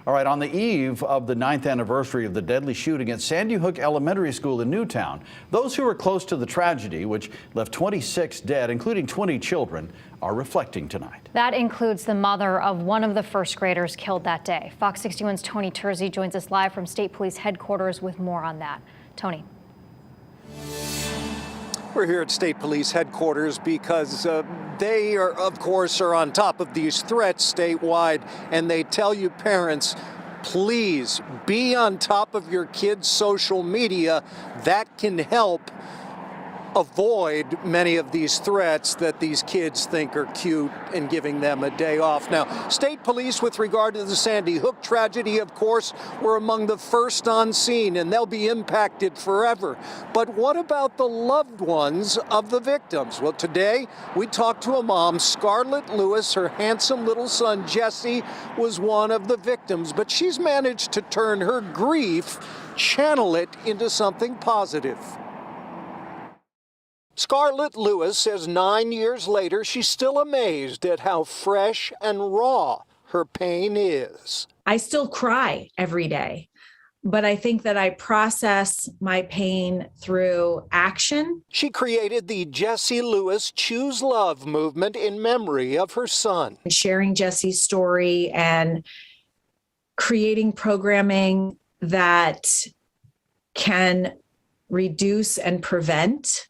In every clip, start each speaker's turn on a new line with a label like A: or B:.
A: All right, on the eve of the 9th anniversary of the deadly shooting at Sandy Hook Elementary School in Newtown, those who were close to the tragedy, which left 26 dead, including 20 children, are reflecting tonight.
B: That includes the mother of one of the first graders killed that day. Fox 61's Tony Tersey joins us live from State Police headquarters with more on that. Tony.
C: We're here at State Police headquarters because they are, of course, are on top of these threats statewide, and they tell you parents, please be on top of your kids' social media. That can help avoid many of these threats that these kids think are cute and giving them a day off. Now, State Police, with regard to the Sandy Hook tragedy, of course, were among the first on scene, and they'll be impacted forever. But what about the loved ones of the victims? Well, today we talked to a mom, Scarlett Lewis. Her handsome little son, Jesse, was one of the victims, but she's managed to turn her grief, channel it into something positive. Scarlett Lewis says 9 years later, she's still amazed at how fresh and raw her pain is.
D: I still cry every day, but I think that I process my pain through action.
C: She created the Jessie Lewis Choose Love movement in memory of her son.
D: Sharing Jesse's story and creating programming that can reduce and prevent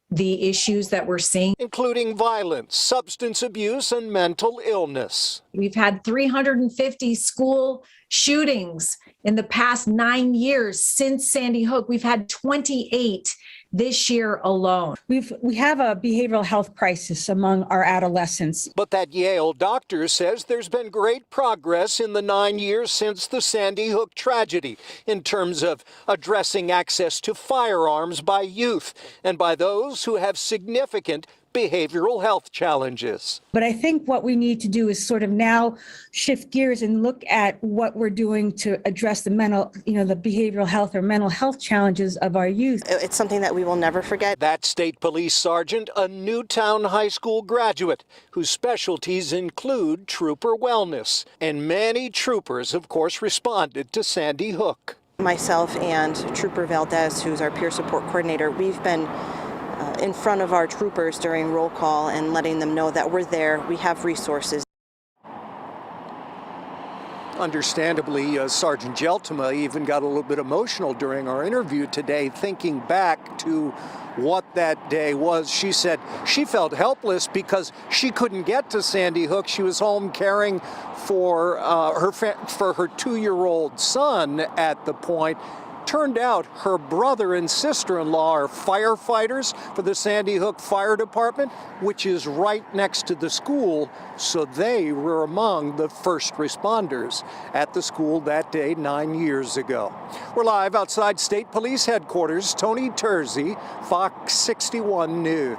D: the issues that we're seeing,
C: including violence, substance abuse, and mental illness.
D: We've had 350 school shootings in the past 9 years since Sandy Hook. We've had 28 this year alone.
E: We have a behavioral health crisis among our adolescents.
C: But that Yale doctor says there's been great progress in the 9 years since the Sandy Hook tragedy in terms of addressing access to firearms by youth and by those who have significant behavioral health challenges.
E: But I think what we need to do is sort of now shift gears and look at what we're doing to address the mental, the behavioral health or mental health challenges of our youth.
F: It's something that we will never forget.
C: That State Police Sergeant, a Newtown High School graduate whose specialties include trooper wellness. And many troopers, of course, responded to Sandy Hook.
F: Myself and Trooper Valdez, who's our peer support coordinator, we've been in front of our troopers during roll call and letting them know that we're there, we have resources.
C: Understandably, Sergeant Geltema even got a little bit emotional during our interview today, thinking back to what that day was. She said she felt helpless because she couldn't get to Sandy Hook. She was home caring for her 2-year-old son at the point. Turned out her brother and sister-in-law are firefighters for the Sandy Hook Fire Department, which is right next to the school, so they were among the first responders at the school that day 9 years ago. We're live outside State Police headquarters. Tony Tersey, Fox 61 News.